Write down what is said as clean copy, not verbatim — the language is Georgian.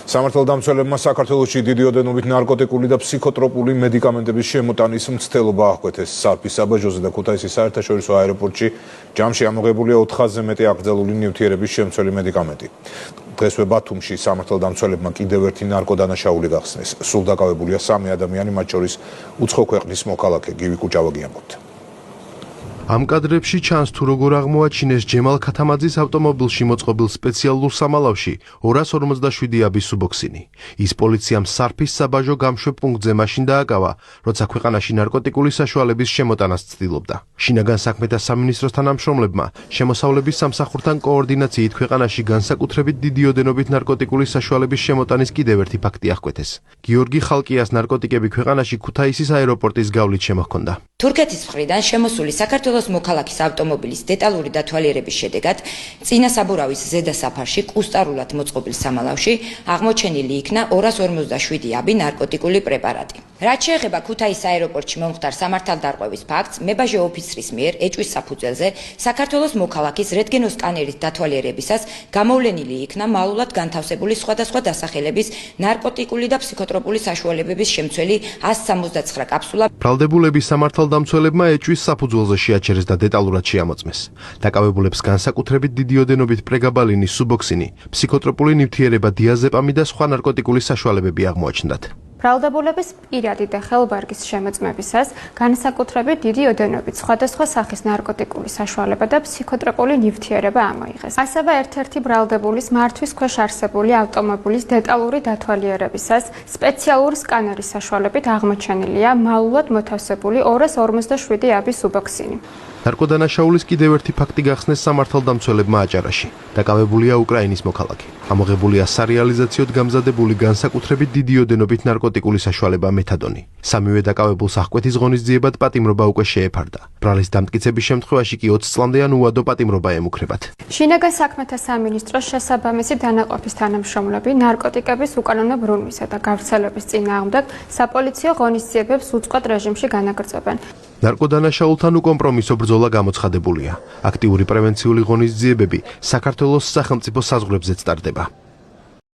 სამართალდამცველებმა საქართველოში დიდი ოდენობით ნარკოტიკული და ფსიქოტროპული მედიკამენტების შემოტანის მცდელობა აღკვეთეს. სარფის საბაჟოზე და ქუთაისის საერთაშორისო აეროპორტში ჯამში ამოღებულია 400-ზე მეტი აკრძალული ნივთიერების შემცველი მედიკამენტი. დღესვე ბათუმში სამართალდამცველებმა კიდევ ერთი ნარკოდანაშაული გახსნეს. სულ დაკავებულია 3 ადამიანი, მათ შორის უცხო ქვეყნის მოქალაქე გივი კუჭავაგი ამბობთ. Ამ კადრებში ჩანს თუ როგორ აღმოაჩინეს ჯემალ ქათამაძის ავტომობილში მოწყობილ სპეციალურ სამალავში 257 აბის სუბოქსინი. ის პოლიციამ სარფის საბაჟო გამშვებ პუნქტზე მაშინ დააკავა, როცა ქვეყანაში ნარკოტიკული საშუალების შემოტანას ცდილობდა. შინაგან საქმეთა სამინისტროს თანამშრომლებმა შემოსავლების სამსახურთან კოორდინაციით ქვეყანაში განსაკუთრებით დიდი ოდენობით ნარკოტიკული საშუალების შემოტანის კიდევ ერთი ფაქტი აღკვეთეს. გიორგი ხალკიას ნარკოტიკები ქვეყანაში ქუთაისის აეროპორტის გავლით შემოჰქონდა. თურქეთის მხრიდან შემოსული საქართველოს მოქალაქის ავტომობილის დეტალური დათვალიერების შედეგად წინა საბურავის ზედა საფარში კუსტარულად მოწყობილ სამალავში აღმოჩენილი იქნა 257 აბი ნარკოტიკული პრეპარატი. რაც შეეხება ქუთაისის აეროპორტში მომხდარ სამართალდარღვევის ფაქტს, მებაჟე ოფიცრის მიერ ეჭვის საფუძველზე საქართველოს მოქალაქის რენტგენოს სკანერის დათვალიერებისას გამოვლენილი იქნა მალულად განთავსებული სხვადასხვა დასახელების ნარკოტიკული და ფსიქოტროპული საშუალებების შემცველი 169 კაფსულა. ბრალდებულების სამართალდამცველებმა ეჭვის საფუძველზე შეაჩერეს და დეტალურად შეამოწმეს. დაკავებულებს განსაკუთრებით დიდი ოდენობით პრეგაბალინის სუბოქსინი, ფსიქოტროპული ნივთიერება დიაზეპამი და სხვა ნარკოტიკული საშუალებები აღმოაჩნდათ. ბრალდებულების პირადი და ხელბარგის შემოწმებისას განსაკუთრებით დიდი ოდენობით სხვადასხვა სახის ნარკოტიკული საშუალება და ფსიქოტროპული ნივთიერება ამოიღეს. ასევე ერთ-ერთი ბრალდებულის მართვის ქვეშ არსებული ავტომობილის დეტალური დათვალიერებისას სპეციალური სკანერის საშუალებით აღმოჩენილია მალულად მოთავსებული 257 აბის სუბოქსინი. ნარკოდანაშაულის კიდევ ერთი ფაქტი გახსნეს სამართალდამცველებმა აჭარაში. დაკავებულია უკრაინის მოქალაქე. ამოღებულია სარეალიზაციოდ გამზადებული განსაკუთრებით დიდი ოდენობით ნარკოტიკული საშუალება მეთადონი. სამივე დაკავებულს აღკვეთის ღონისძიებად პატიმრობა უკვე შეეფარდა. ბრალის დამტკიცების შემთხვევაში კი 20 წლამდეან უადო პატიმრობა ემუქრებათ. შინაგან საქმეთა სამინისტროს შესაბამისი დანაყოფის თანამშრომლები ნარკოტიკების უკანონო ბრუნვისა და გავრცელების წინააღმდეგ საპოლიციო ღონისძიებებს უწყვეტ რეჟიმში განაგრძობენ. ნარკოდანაშაულთან უკომპრომისო ბრძოლა გამოცხადებულია. აქტიური პრევენციული ღონისძიებები საქართველოს სახელმწიფო საზღვრებზეც ტარდება.